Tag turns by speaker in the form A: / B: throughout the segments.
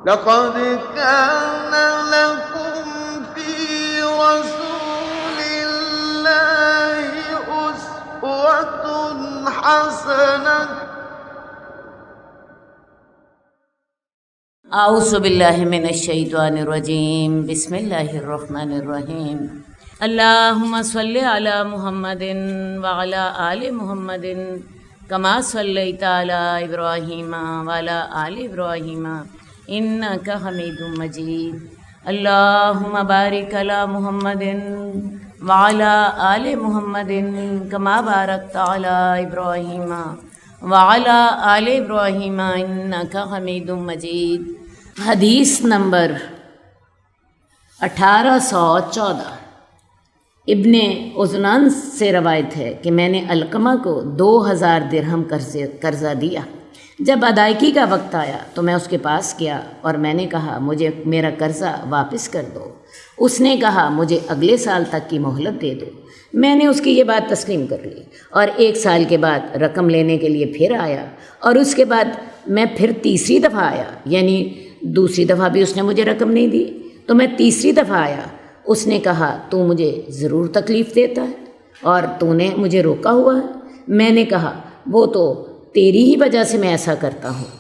A: لقد كان لكم في رسول الله أسوة حسنة
B: اعوذ باللہ من الشیطان الرجیم بسم اللہ الرحمن الرحیم اللہم صلی علی محمد وعلی آل محمد کما صلیت علی ابراہیم وعلی آل ابراہیم انک حمید مجید اللہم بارک علی محمد وعلی آل محمد کما بارکت علی ابراہیم وعلی آل ابراہیم انک حمید مجید۔ حدیث نمبر 1814 ابن عزنان سے روایت ہے کہ میں نے علقمہ کو 2000 درہم قرضہ دیا۔ جب ادائیگی کا وقت آیا تو میں اس کے پاس گیا اور میں نے کہا مجھے میرا قرضہ واپس کر دو۔ اس نے کہا مجھے اگلے سال تک کی مہلت دے دو۔ میں نے اس کی یہ بات تسلیم کر لی اور 1 سال کے بعد رقم لینے کے لیے پھر آیا اور اس کے بعد میں پھر تیسری دفعہ آیا، یعنی دوسری دفعہ بھی اس نے مجھے رقم نہیں دی تو میں تیسری دفعہ آیا۔ اس نے کہا تو مجھے ضرور تکلیف دیتا ہے اور تو نے مجھے روکا ہوا ہے۔ میں نے کہا وہ تو تیری ہی وجہ سے میں ایسا کرتا ہوں۔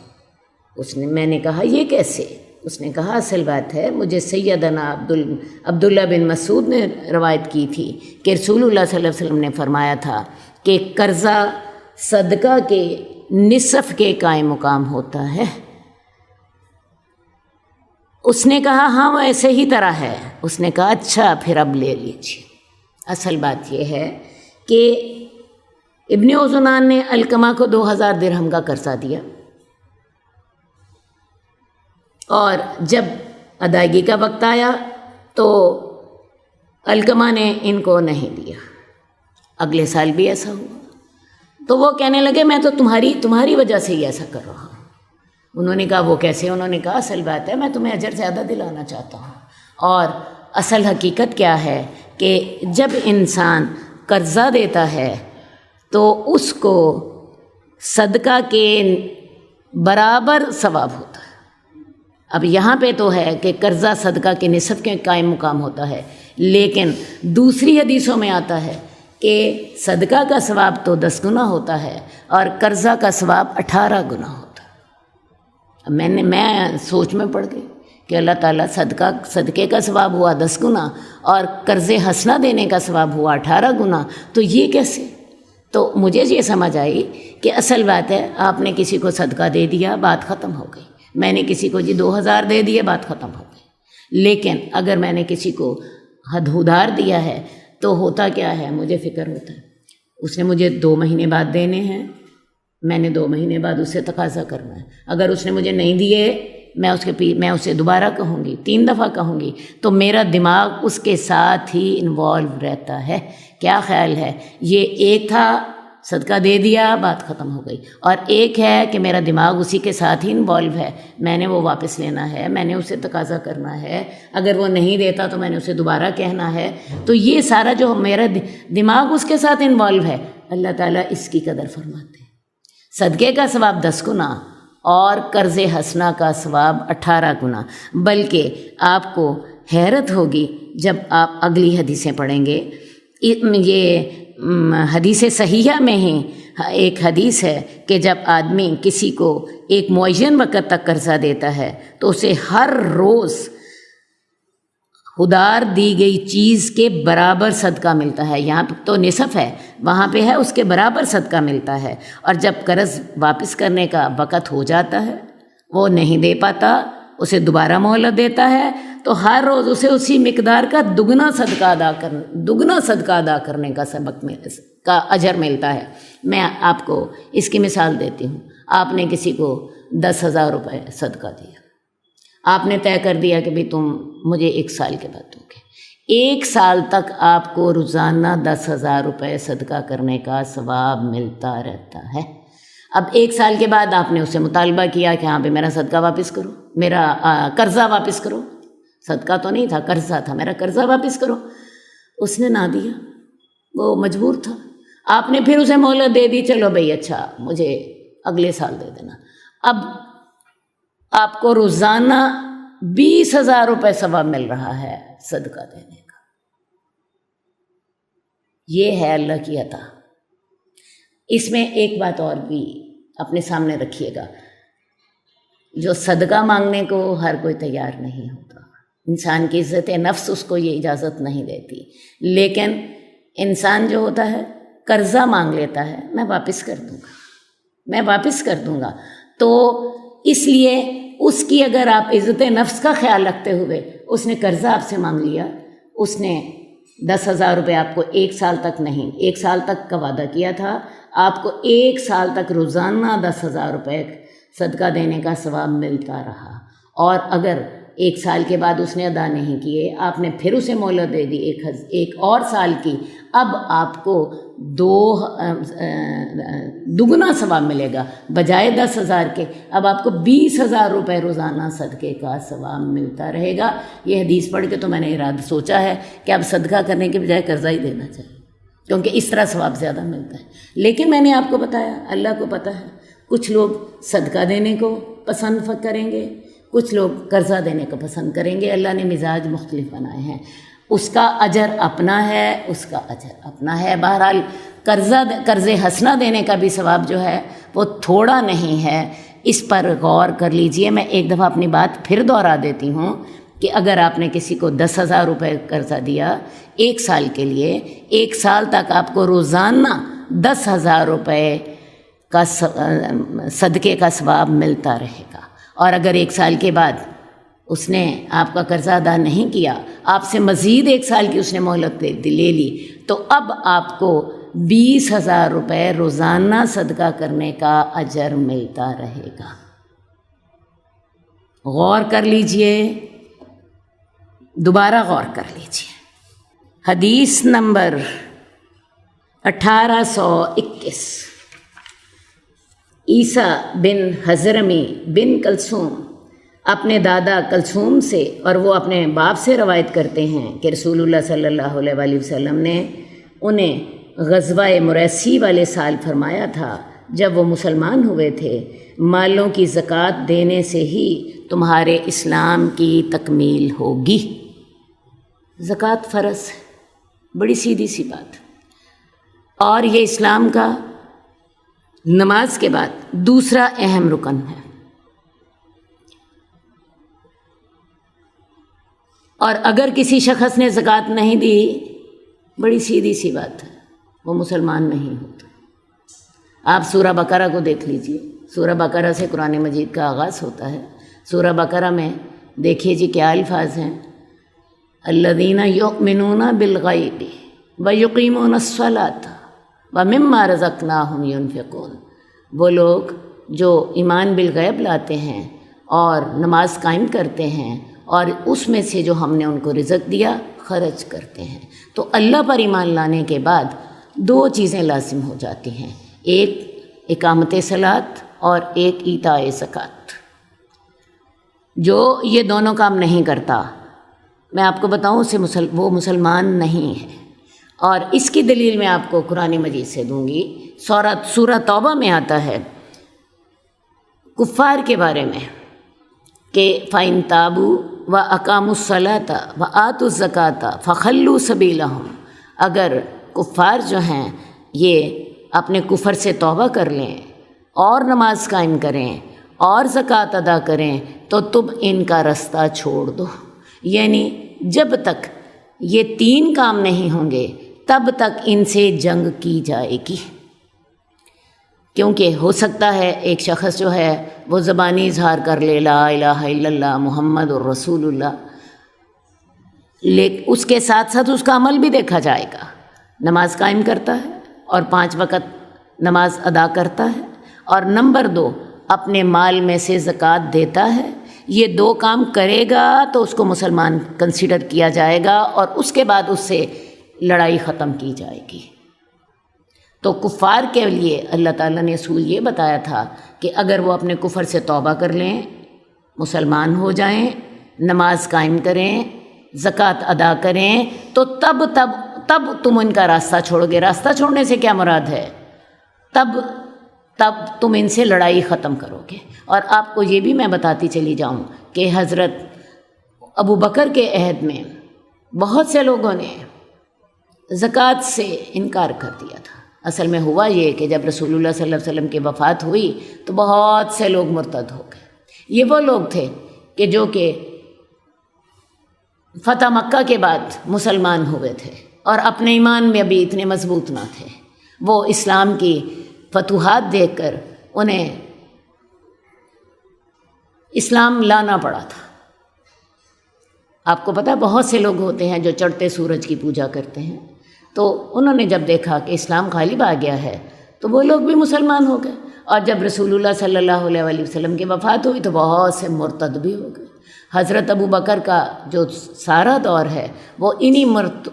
B: میں نے کہا یہ کیسے؟ اس نے کہا اصل بات ہے مجھے سیدنا عبداللہ بن مسعود نے روایت کی تھی کہ رسول اللہ صلی اللہ علیہ وسلم نے فرمایا تھا کہ قرضہ صدقہ کے نصف کے قائم مقام ہوتا ہے۔ اس نے کہا ہاں وہ ایسے ہی طرح ہے۔ اس نے کہا اچھا پھر اب لے لیجیے۔ اصل بات یہ ہے کہ ابن عزنان نے علقمہ کو 2000 درہم کا قرضہ دیا اور جب ادائیگی کا وقت آیا تو علقمہ نے ان کو نہیں دیا۔ اگلے سال بھی ایسا ہوا تو وہ کہنے لگے میں تو تمہاری وجہ سے ہی ایسا کر رہا ہوں۔ انہوں نے کہا وہ کیسے؟ انہوں نے کہا اصل بات ہے میں تمہیں اجر زیادہ دلانا چاہتا ہوں، اور اصل حقیقت کیا ہے کہ جب انسان قرضہ دیتا ہے تو اس کو صدقہ کے برابر ثواب ہوتا ہے۔ اب یہاں پہ تو ہے کہ قرضہ صدقہ کے نصف کے قائم مقام ہوتا ہے، لیکن دوسری حدیثوں میں آتا ہے کہ صدقہ کا ثواب تو 10 گنا ہوتا ہے اور قرضہ کا ثواب 18 گنا ہوتا ہے۔ میں سوچ میں پڑ گئی کہ اللہ تعالیٰ صدقے کا ثواب ہوا 10 گنا اور قرض حسنہ دینے کا ثواب ہوا 18 گنا، تو یہ کیسے؟ تو مجھے یہ سمجھ آئی کہ اصل بات ہے آپ نے کسی کو صدقہ دے دیا بات ختم ہو گئی، میں نے کسی کو 2000 دے دیے بات ختم ہو گئی، لیکن اگر میں نے کسی کو حد ادھار دیا ہے تو ہوتا کیا ہے مجھے فکر ہوتا ہے اس نے مجھے 2 مہینے بعد دینے ہیں، میں نے 2 مہینے بعد اس سے تقاضا کرنا ہے۔ اگر اس نے مجھے نہیں دیے میں اسے دوبارہ کہوں گی، 3 دفعہ کہوں گی، تو میرا دماغ اس کے ساتھ ہی انوالو رہتا ہے۔ کیا خیال ہے؟ یہ ایک تھا صدقہ دے دیا بات ختم ہو گئی، اور ایک ہے کہ میرا دماغ اسی کے ساتھ ہی انوالو ہے، میں نے وہ واپس لینا ہے، میں نے اسے تقاضا کرنا ہے، اگر وہ نہیں دیتا تو میں نے اسے دوبارہ کہنا ہے۔ تو یہ سارا جو میرا دماغ اس کے ساتھ انوالو ہے، اللہ تعالیٰ اس کی قدر فرماتے ہیں۔ صدقے کا ثواب 10 گنا اور قرض حسنہ کا ثواب 18 گنا، بلکہ آپ کو حیرت ہوگی جب آپ اگلی حدیثیں پڑھیں گے۔ یہ حدیث صحیحہ میں ہی ایک حدیث ہے کہ جب آدمی کسی کو ایک معین وقت تک قرضہ دیتا ہے تو اسے ہر روز ادھار دی گئی چیز کے برابر صدقہ ملتا ہے۔ یہاں تو نصف ہے، وہاں پہ ہے اس کے برابر صدقہ ملتا ہے، اور جب قرض واپس کرنے کا وقت ہو جاتا ہے وہ نہیں دے پاتا، اسے دوبارہ مہلت دیتا ہے تو ہر روز اسے اسی مقدار کا دگنا صدقہ ادا کرنے کا اجر ملتا ہے۔ میں آپ کو اس کی مثال دیتی ہوں۔ آپ نے کسی کو 10,000 روپے صدقہ دیا، آپ نے طے کر دیا کہ بھی تم مجھے 1 سال کے بعد دو گے۔ 1 سال تک آپ کو روزانہ 10,000 روپے صدقہ کرنے کا ثواب ملتا رہتا ہے۔ اب 1 سال کے بعد آپ نے اس سے مطالبہ کیا کہ ہاں پہ میرا صدقہ واپس کرو، میرا قرضہ واپس کرو، صدقہ تو نہیں تھا قرضہ تھا، میرا قرضہ واپس کرو۔ اس نے نہ دیا، وہ مجبور تھا۔ آپ نے پھر اسے مہلت دے دی، چلو بھائی اچھا مجھے اگلے سال دے دینا۔ اب آپ کو روزانہ 20,000 روپے ثواب مل رہا ہے صدقہ دینے کا۔ یہ ہے اللہ کی عطا۔ اس میں ایک بات اور بھی اپنے سامنے رکھیے گا، جو صدقہ مانگنے کو ہر کوئی تیار نہیں ہوتا، انسان کی عزت نفس اس کو یہ اجازت نہیں دیتی، لیکن انسان جو ہوتا ہے قرضہ مانگ لیتا ہے، میں واپس کر دوں گا، تو اس لیے اس کی اگر آپ عزت نفس کا خیال رکھتے ہوئے، اس نے قرضہ آپ سے مانگ لیا، اس نے 10,000 روپے آپ کو 1 سال تک نہیں، 1 سال تک کا وعدہ کیا تھا، آپ کو 1 سال تک روزانہ 10,000 روپے صدقہ دینے کا ثواب ملتا رہا، اور اگر 1 سال کے بعد اس نے ادا نہیں کیے، آپ نے پھر اسے مہلت دے دی ایک اور سال کی، اب آپ کو دگنا ثواب ملے گا، بجائے 10,000 کے اب آپ کو 20,000 روپے روزانہ صدقے کا ثواب ملتا رہے گا۔ یہ حدیث پڑھ کے تو میں نے ارادہ سوچا ہے کہ اب صدقہ کرنے کے بجائے قرضہ ہی دینا چاہیے، کیونکہ اس طرح ثواب زیادہ ملتا ہے۔ لیکن میں نے آپ کو بتایا، اللہ کو پتہ ہے، کچھ لوگ صدقہ دینے کو پسند کریں گے، کچھ لوگ قرضہ دینے کو پسند کریں گے، اللہ نے مزاج مختلف بنائے ہیں، اس کا اجر اپنا ہے، بہرحال قرض حسنہ دینے کا بھی ثواب جو ہے وہ تھوڑا نہیں ہے، اس پر غور کر لیجئے۔ میں ایک دفعہ اپنی بات پھر دوہرا دیتی ہوں کہ اگر آپ نے کسی کو 10,000 روپے قرضہ دیا 1 سال کے لیے، 1 سال تک آپ کو روزانہ 10,000 روپے کا صدقے کا ثواب ملتا رہے گا، اور اگر 1 سال کے بعد اس نے آپ کا قرضہ ادا نہیں کیا، آپ سے مزید 1 سال کی اس نے مہلت لے لی، تو اب آپ کو 20,000 روپے روزانہ صدقہ کرنے کا اجر ملتا رہے گا۔ غور کر لیجئے، دوبارہ غور کر لیجئے۔ حدیث نمبر 1821، عیسیٰ بن حضرمی بن کلثوم اپنے دادا کلثوم سے، اور وہ اپنے باپ سے روایت کرتے ہیں کہ رسول اللہ صلی اللہ علیہ وآلہ وسلم نے انہیں غزوہ مریسی والے سال فرمایا تھا، جب وہ مسلمان ہوئے تھے، مالوں کی زکوٰۃ دینے سے ہی تمہارے اسلام کی تکمیل ہوگی۔ زکوٰۃ فرض ہے، بڑی سیدھی سی بات، اور یہ اسلام کا نماز کے بعد دوسرا اہم رکن ہے، اور اگر کسی شخص نے زکوٰۃ نہیں دی، بڑی سیدھی سی بات ہے، وہ مسلمان نہیں ہوتا۔ آپ سورہ بقرہ کو دیکھ لیجئے، سورہ بقرہ سے قرآن مجید کا آغاز ہوتا ہے۔ سورہ بقرہ میں دیکھیے جی کیا الفاظ ہیں، الذین یؤمنون بالغیب ویقیمون الصلاۃ ومما رزقناہم ینفقون، وہ لوگ جو ایمان بالغیب لاتے ہیں اور نماز قائم کرتے ہیں، اور اس میں سے جو ہم نے ان کو رزق دیا خرچ کرتے ہیں۔ تو اللہ پر ایمان لانے کے بعد 2 چیزیں لازم ہو جاتی ہیں، ایک اقامت صلاۃ اور ایک ایتاء زکوٰۃ۔ جو یہ دونوں کام نہیں کرتا، میں آپ کو بتاؤں وہ مسلمان نہیں ہے، اور اس کی دلیل میں آپ کو قرآن مجید سے دوں گی۔ سورہ توبہ میں آتا ہے کفار کے بارے میں کہ فَإِن تَابُوا وَأَقَامُوا الصَّلَاةَ وَآتُوا الزَّكَاةَ فَخَلُّوا سَبِيلَهُمْ، اگر کفار جو ہیں یہ اپنے کفر سے توبہ کر لیں اور نماز قائم کریں اور زکوٰۃ ادا کریں تو تم ان کا رستہ چھوڑ دو، یعنی جب تک یہ 3 کام نہیں ہوں گے تب تک ان سے جنگ کی جائے گی، کیونکہ ہو سکتا ہے ایک شخص جو ہے وہ زبانی اظہار کر لے لا الہ الا اللہ محمد الرسول اللہ، لیکن اس کے ساتھ ساتھ اس کا عمل بھی دیکھا جائے گا، نماز قائم کرتا ہے اور 5 وقت نماز ادا کرتا ہے، اور نمبر 2 اپنے مال میں سے زکوٰۃ دیتا ہے۔ یہ 2 کام کرے گا تو اس کو مسلمان کنسیڈر کیا جائے گا، اور اس کے بعد اس سے لڑائی ختم کی جائے گی۔ تو کفار کے لیے اللہ تعالیٰ نے اصول یہ بتایا تھا کہ اگر وہ اپنے کفر سے توبہ کر لیں، مسلمان ہو جائیں، نماز قائم کریں، زکوٰۃ ادا کریں، تو تب تم ان کا راستہ چھوڑو گے۔ راستہ چھوڑنے سے کیا مراد ہے؟ تب تب تم ان سے لڑائی ختم کرو گے۔ اور آپ کو یہ بھی میں بتاتی چلی جاؤں کہ حضرت ابو بکر کے عہد میں بہت سے لوگوں نے زکوٰۃ سے انکار کر دیا تھا۔ اصل میں ہوا یہ کہ جب رسول اللہ صلی اللہ علیہ وسلم کی وفات ہوئی تو بہت سے لوگ مرتد ہو گئے۔ یہ وہ لوگ تھے کہ جو کہ فتح مکہ کے بعد مسلمان ہوئے تھے اور اپنے ایمان میں ابھی اتنے مضبوط نہ تھے۔ وہ اسلام کی فتوحات دیکھ کر انہیں اسلام لانا پڑا تھا۔ آپ کو پتہ ہے بہت سے لوگ ہوتے ہیں جو چڑھتے سورج کی پوجا کرتے ہیں، تو انہوں نے جب دیکھا کہ اسلام غالب آ گیا ہے تو وہ لوگ بھی مسلمان ہو گئے، اور جب رسول اللہ صلی اللہ علیہ وآلہ وسلم کی وفات ہوئی تو بہت سے مرتد بھی ہو گئے۔ حضرت ابو بکر کا جو سارا دور ہے وہ انہی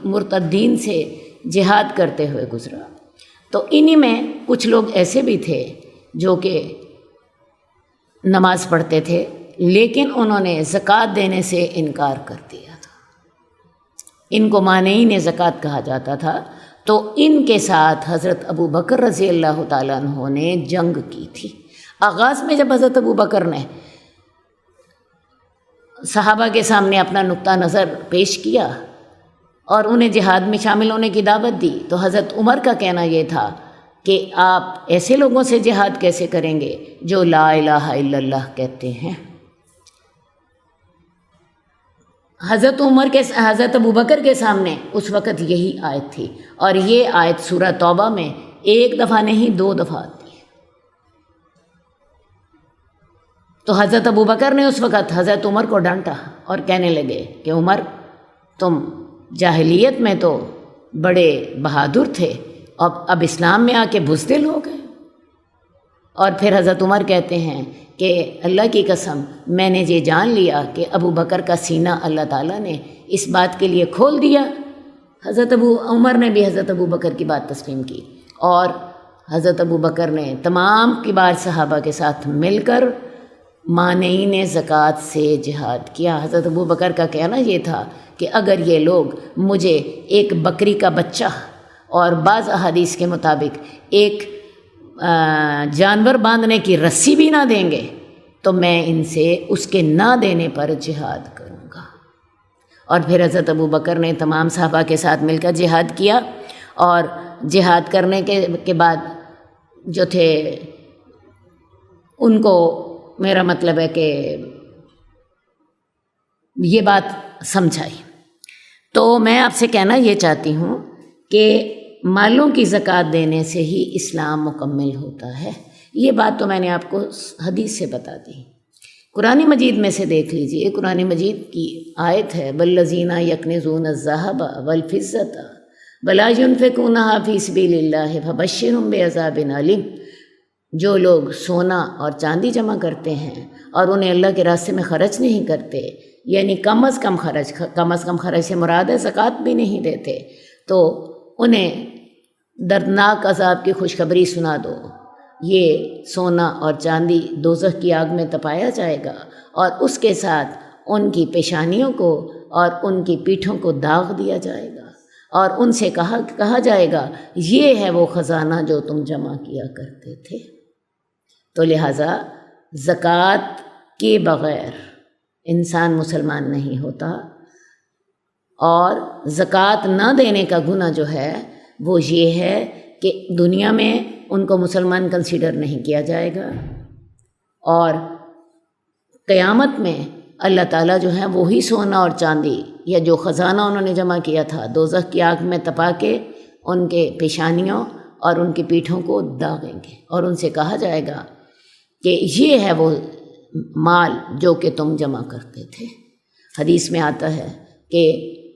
B: مرتدین سے جہاد کرتے ہوئے گزرا۔ تو انہی میں کچھ لوگ ایسے بھی تھے جو کہ نماز پڑھتے تھے لیکن انہوں نے زکوٰۃ دینے سے انکار کر دیا تھا۔ ان کو مانعین زکوٰۃ کہا جاتا تھا۔ تو ان کے ساتھ حضرت ابو بکر رضی اللہ تعالیٰ عنہ نے جنگ کی تھی۔ آغاز میں جب حضرت ابو بکر نے صحابہ کے سامنے اپنا نقطہ نظر پیش کیا اور انہیں جہاد میں شامل ہونے کی دعوت دی تو حضرت عمر کا کہنا یہ تھا کہ آپ ایسے لوگوں سے جہاد کیسے کریں گے جو لا الہ الا اللہ کہتے ہیں۔ حضرت ابو بکر کے سامنے اس وقت یہی آیت تھی، اور یہ آیت سورہ توبہ میں ایک دفعہ نہیں 2 دفعہ آتی ہے۔ تو حضرت ابو بکر نے اس وقت حضرت عمر کو ڈانٹا اور کہنے لگے کہ عمر، تم جاہلیت میں تو بڑے بہادر تھے، اب اسلام میں آ کے بزدل ہو گئے۔ اور پھر حضرت عمر کہتے ہیں کہ اللہ کی قسم میں نے یہ جان لیا کہ ابو بکر کا سینہ اللہ تعالیٰ نے اس بات کے لیے کھول دیا۔ حضرت عمر نے بھی حضرت ابو بکر کی بات تسلیم کی، اور حضرت ابو بکر نے تمام کبار صحابہ کے ساتھ مل کر مانعین زکوٰۃ سے جہاد کیا۔ حضرت ابو بکر کا کہنا یہ تھا کہ اگر یہ لوگ مجھے ایک بکری کا بچہ اور بعض احادیث کے مطابق ایک جانور باندھنے کی رسی بھی نہ دیں گے تو میں ان سے اس کے نہ دینے پر جہاد کروں گا۔ اور پھر حضرت ابو بکر نے تمام صحابہ کے ساتھ مل کر جہاد کیا، اور جہاد کرنے کے بعد جو تھے ان کو، میرا مطلب ہے کہ یہ بات سمجھائی۔ تو میں آپ سے کہنا یہ چاہتی ہوں کہ مالوں کی زکوٰۃ دینے سے ہی اسلام مکمل ہوتا ہے۔ یہ بات تو میں نے آپ کو حدیث سے بتا دی۔ قرآن مجید میں سے دیکھ لیجئے، قرآن مجید کی آیت ہے والذین یکنزون الذھب والفضة ولا ينفقونها فی سبیل اللہ فبشرهم بعذاب علیم۔ جو لوگ سونا اور چاندی جمع کرتے ہیں اور انہیں اللہ کے راستے میں خرچ نہیں کرتے، یعنی کم از کم خرچ سے مراد ہے زکوٰۃ بھی نہیں دیتے، تو انہیں دردناک عذاب کی خوشخبری سنا دو۔ یہ سونا اور چاندی دوزخ کی آگ میں تپایا جائے گا، اور اس کے ساتھ ان کی پیشانیوں کو اور ان کی پیٹھوں کو داغ دیا جائے گا، اور ان سے کہا جائے گا یہ ہے وہ خزانہ جو تم جمع کیا کرتے تھے۔ تو لہٰذا زکوٰۃ کے بغیر انسان مسلمان نہیں ہوتا، اور زکوٰۃ نہ دینے کا گناہ جو ہے وہ یہ ہے کہ دنیا میں ان کو مسلمان کنسیڈر نہیں کیا جائے گا، اور قیامت میں اللہ تعالیٰ جو ہے وہی سونا اور چاندی یا جو خزانہ انہوں نے جمع کیا تھا دوزخ کی آگ میں تپا کے ان کے پیشانیوں اور ان کی پیٹھوں کو داغیں گے، اور ان سے کہا جائے گا کہ یہ ہے وہ مال جو کہ تم جمع کرتے تھے۔ حدیث میں آتا ہے کہ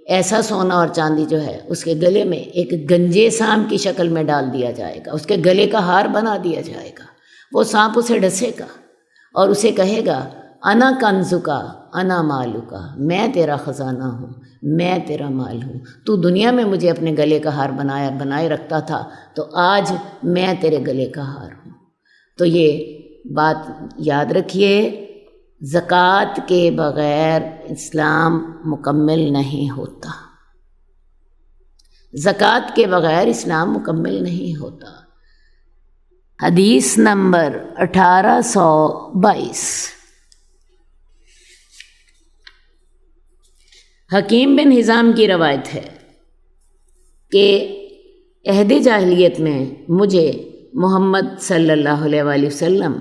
B: ایسا سونا اور چاندی جو ہے اس کے گلے میں ایک گنجے سانپ کی شکل میں ڈال دیا جائے گا، اس کے گلے کا ہار بنا دیا جائے گا۔ وہ سانپ اسے ڈسے گا اور اسے کہے گا انا کنزکا انا مالکا، میں تیرا خزانہ ہوں، میں تیرا مال ہوں، تو دنیا میں مجھے اپنے گلے کا ہار بنائے رکھتا تھا، تو آج میں تیرے گلے کا ہار ہوں۔ تو یہ بات یاد رکھیے، زکوٰۃ کے بغیر اسلام مکمل نہیں ہوتا، زکوٰۃ کے بغیر اسلام مکمل نہیں ہوتا۔ حدیث نمبر 1822۔ حکیم بن حزام کی روایت ہے کہ عہد جاہلیت میں مجھے محمد صلی اللہ علیہ وآلہ وسلم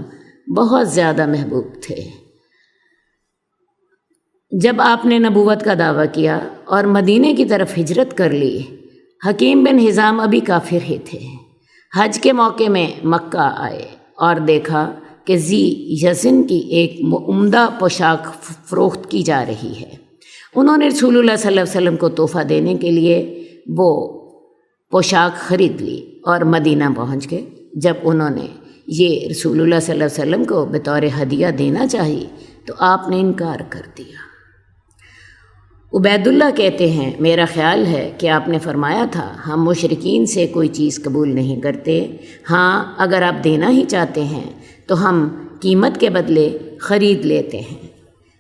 B: بہت زیادہ محبوب تھے۔ جب آپ نے نبوت کا دعویٰ کیا اور مدینے کی طرف ہجرت کر لی، حکیم بن حزام ابھی کافر ہی تھے۔ حج کے موقع میں مکہ آئے اور دیکھا کہ ذی یزن کی ایک عمدہ پوشاک فروخت کی جا رہی ہے۔ انہوں نے رسول اللہ صلی اللہ علیہ وسلم کو تحفہ دینے کے لیے وہ پوشاک خرید لی اور مدینہ پہنچ گئے۔ جب انہوں نے یہ رسول اللہ صلی اللہ علیہ وسلم کو بطور ہدیہ دینا چاہی تو آپ نے انکار کر دیا۔ عبید اللہ کہتے ہیں میرا خیال ہے کہ آپ نے فرمایا تھا ہم مشرکین سے کوئی چیز قبول نہیں کرتے، ہاں اگر آپ دینا ہی چاہتے ہیں تو ہم قیمت کے بدلے خرید لیتے ہیں۔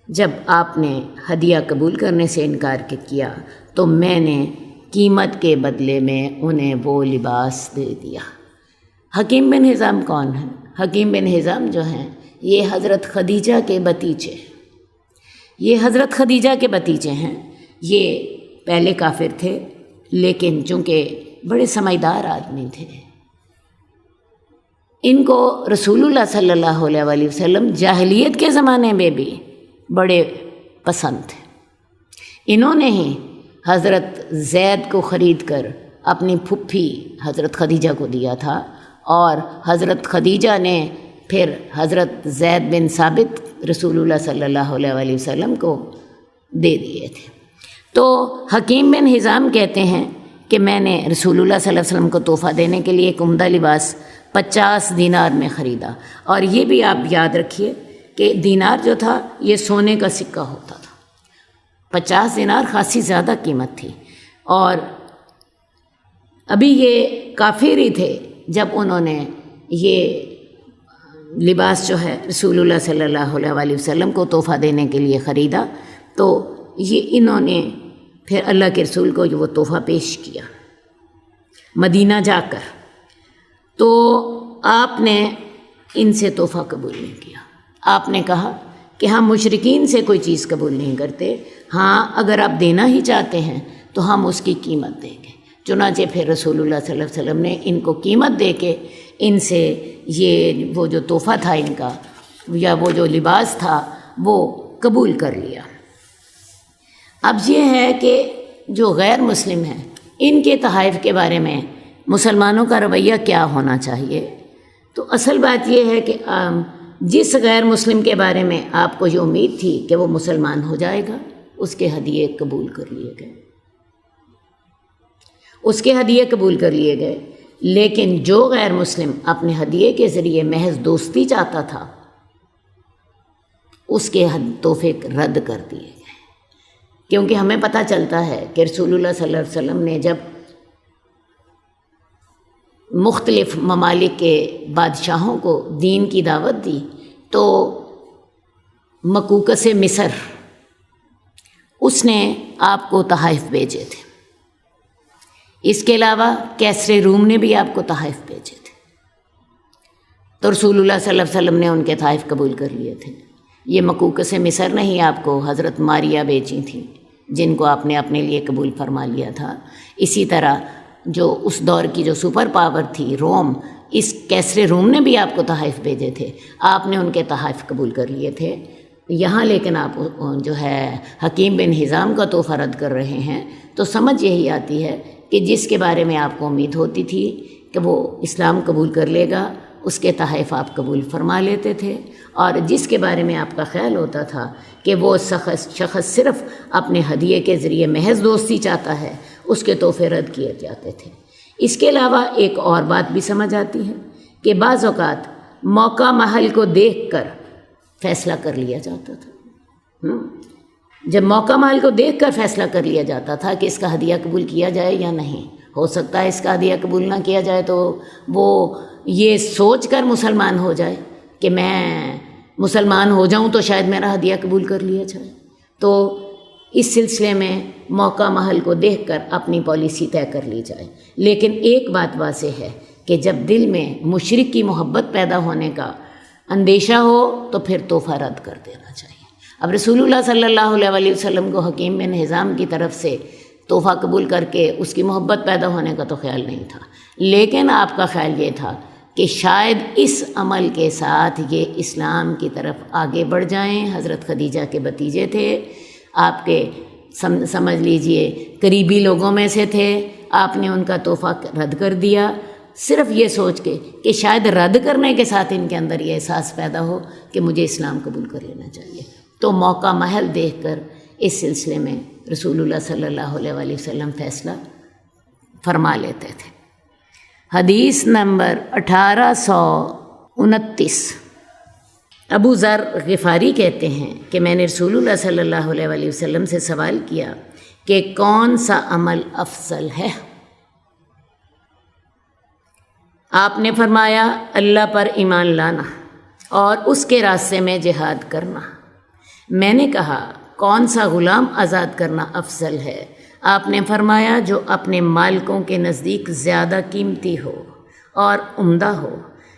B: جب آپ نے ہدیہ قبول کرنے سے انکار کیا تو میں نے قیمت کے بدلے میں انہیں وہ لباس دے دیا۔ حکیم بن حزام کون ہیں؟ حکیم بن حزام جو ہیں یہ حضرت خدیجہ کے بھتیجے، یہ حضرت خدیجہ کے بھتیجے ہیں۔ یہ پہلے کافر تھے لیکن چونکہ بڑے سمجھدار آدمی تھے، ان کو رسول اللہ صلی اللہ علیہ وآلہ وسلم جاہلیت کے زمانے میں بھی بڑے پسند تھے۔ انہوں نے ہی حضرت زید کو خرید کر اپنی پھپھی حضرت خدیجہ کو دیا تھا اور حضرت خدیجہ نے پھر حضرت زید بن ثابت رسول اللہ صلی اللہ علیہ وآلہ وسلم کو دے دیے تھے۔ تو حکیم بن حزام کہتے ہیں کہ میں نے رسول اللہ صلی اللہ علیہ وسلم کو تحفہ دینے کے لیے ایک عمدہ لباس 50 دینار میں خریدا، اور یہ بھی آپ یاد رکھیے کہ دینار جو تھا یہ سونے کا سکہ ہوتا تھا۔ 50 دینار خاصی زیادہ قیمت تھی، اور ابھی یہ کافر ہی تھے جب انہوں نے یہ لباس جو ہے رسول اللہ صلی اللہ علیہ وآلہ وسلم کو تحفہ دینے کے لیے خریدا، تو یہ انہوں نے پھر اللہ کے رسول کو وہ تحفہ پیش کیا مدینہ جا کر۔ تو آپ نے ان سے تحفہ قبول نہیں کیا۔ آپ نے کہا کہ ہم مشرکین سے کوئی چیز قبول نہیں کرتے، ہاں اگر آپ دینا ہی چاہتے ہیں تو ہم اس کی قیمت دیں گے۔ چنانچہ پھر رسول اللہ صلی اللہ علیہ وسلم نے ان کو قیمت دے کے ان سے یہ وہ جو تحفہ تھا ان کا یا وہ جو لباس تھا وہ قبول کر لیا۔ اب یہ ہے کہ جو غیر مسلم ہیں ان کے تحائف کے بارے میں مسلمانوں کا رویہ کیا ہونا چاہیے، تو اصل بات یہ ہے کہ جس غیر مسلم کے بارے میں آپ کو یہ امید تھی کہ وہ مسلمان ہو جائے گا، اس کے ہدیے قبول کر لیے گئے، اس کے ہدیے قبول کر لیے گئے۔ لیکن جو غیر مسلم اپنے ہدیے کے ذریعے محض دوستی چاہتا تھا اس کے تحفے رد کر دیے گئے، کیونکہ ہمیں پتہ چلتا ہے کہ رسول اللہ صلی اللہ علیہ وسلم نے جب مختلف ممالک کے بادشاہوں کو دین کی دعوت دی تو مقوقس مصر اس نے آپ کو تحائف بھیجے تھے، اس کے علاوہ کیسر روم نے بھی آپ کو تحائف بھیجے تھے، تو رسول اللہ صلی اللہ علیہ وسلم نے ان کے تحائف قبول کر لیے تھے۔ یہ مقوقس مصر نے ہی آپ کو حضرت ماریہ بیچی تھیں جن کو آپ نے اپنے لیے قبول فرما لیا تھا۔ اسی طرح جو اس دور کی جو سپر پاور تھی روم، اس کیسر روم نے بھی آپ کو تحائف بھیجے تھے، آپ نے ان کے تحائف قبول کر لیے تھے۔ یہاں لیکن آپ جو ہے حکیم بن حزام کا تحفہ رد کر رہے ہیں، تو سمجھ یہی آتی ہے کہ جس کے بارے میں آپ کو امید ہوتی تھی کہ وہ اسلام قبول کر لے گا، اس کے تحائف آپ قبول فرما لیتے تھے، اور جس کے بارے میں آپ کا خیال ہوتا تھا کہ وہ شخص صرف اپنے ہدیے کے ذریعے محض دوستی چاہتا ہے، اس کے تحفے رد کیے جاتے تھے۔ اس کے علاوہ ایک اور بات بھی سمجھ آتی ہے کہ بعض اوقات موقع محل کو دیکھ کر فیصلہ کر لیا جاتا تھا۔ جب موقع محل کو دیکھ کر فیصلہ کر لیا جاتا تھا کہ اس کا ہدیہ قبول کیا جائے یا نہیں، ہو سکتا ہے اس کا ہدیہ قبول نہ کیا جائے تو وہ یہ سوچ کر مسلمان ہو جائے کہ میں مسلمان ہو جاؤں تو شاید میرا ہدیہ قبول کر لیا جائے، تو اس سلسلے میں موقع محل کو دیکھ کر اپنی پالیسی طے کر لی جائے۔ لیکن ایک بات واضح ہے کہ جب دل میں مشرک کی محبت پیدا ہونے کا اندیشہ ہو تو پھر تحفہ رد کر دینا چاہیے۔ اب رسول اللہ صلی اللہ علیہ وسلم کو حکیم بن حزام کی طرف سے تحفہ قبول کر کے اس کی محبت پیدا ہونے کا تو خیال نہیں تھا، لیکن آپ کا خیال یہ تھا کہ شاید اس عمل کے ساتھ یہ اسلام کی طرف آگے بڑھ جائیں۔ حضرت خدیجہ کے بھتیجے تھے، آپ کے سمجھ لیجئے قریبی لوگوں میں سے تھے، آپ نے ان کا تحفہ رد کر دیا صرف یہ سوچ کے کہ شاید رد کرنے کے ساتھ ان کے اندر یہ احساس پیدا ہو کہ مجھے اسلام قبول کر لینا چاہیے۔ تو موقع محل دیکھ کر اس سلسلے میں رسول اللہ صلی اللہ علیہ وسلم فیصلہ فرما لیتے تھے۔ حدیث نمبر 1829، ابو ذر غفاری کہتے ہیں کہ میں نے رسول اللہ صلی اللہ علیہ وسلم سے سوال کیا کہ کون سا عمل افضل ہے؟ آپ نے فرمایا اللہ پر ایمان لانا اور اس کے راستے میں جہاد کرنا۔ میں نے کہا کون سا غلام آزاد کرنا افضل ہے؟ آپ نے فرمایا جو اپنے مالکوں کے نزدیک زیادہ قیمتی ہو اور عمدہ ہو۔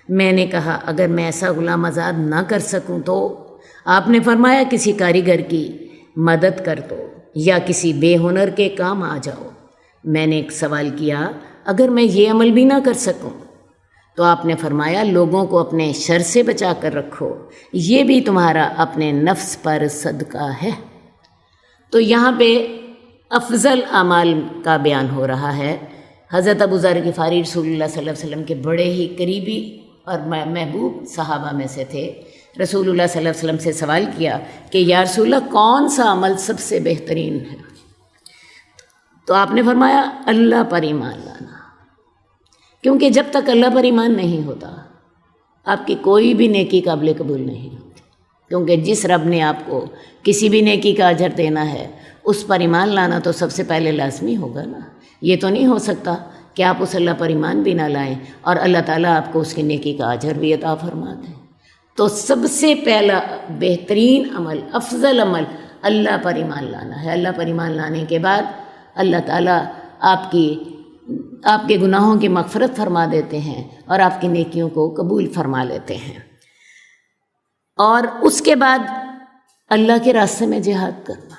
B: میں نے کہا اگر میں ایسا غلام آزاد نہ کر سکوں تو؟ آپ نے فرمایا کسی کاریگر کی مدد کر دو یا کسی بے ہنر کے کام آ جاؤ۔ میں نے ایک سوال کیا اگر میں یہ عمل بھی نہ کر سکوں؟ تو آپ نے فرمایا لوگوں کو اپنے شر سے بچا کر رکھو، یہ بھی تمہارا اپنے نفس پر صدقہ ہے۔ تو یہاں پہ افضل اعمال کا بیان ہو رہا ہے۔ حضرت ابو ذر غفاری رسول اللہ صلی اللہ علیہ وسلم کے بڑے ہی قریبی اور محبوب صحابہ میں سے تھے۔ رسول اللہ صلی اللہ علیہ وسلم سے سوال کیا کہ یا رسول اللہ کون سا عمل سب سے بہترین ہے؟ تو آپ نے فرمایا اللہ پر ایمان لانا، کیونکہ جب تک اللہ پر ایمان نہیں ہوتا آپ کی کوئی بھی نیکی قابل قبول نہیں ہوتی، کیونکہ جس رب نے آپ کو کسی بھی نیکی کا اجر دینا ہے اس پر ایمان لانا تو سب سے پہلے لازمی ہوگا نا۔ یہ تو نہیں ہو سکتا کہ آپ اس اللہ پر ایمان بھی نہ لائیں اور اللہ تعالیٰ آپ کو اس کی نیکی کا اجر بھی عطا فرما دیں۔ تو سب سے پہلا بہترین عمل، افضل عمل اللہ پر ایمان لانا ہے۔ اللہ پر ایمان لانے کے بعد اللہ تعالیٰ آپ کے گناہوں کی مغفرت فرما دیتے ہیں اور آپ کی نیکیوں کو قبول فرما لیتے ہیں۔ اور اس کے بعد اللہ کے راستے میں جہاد کرنا،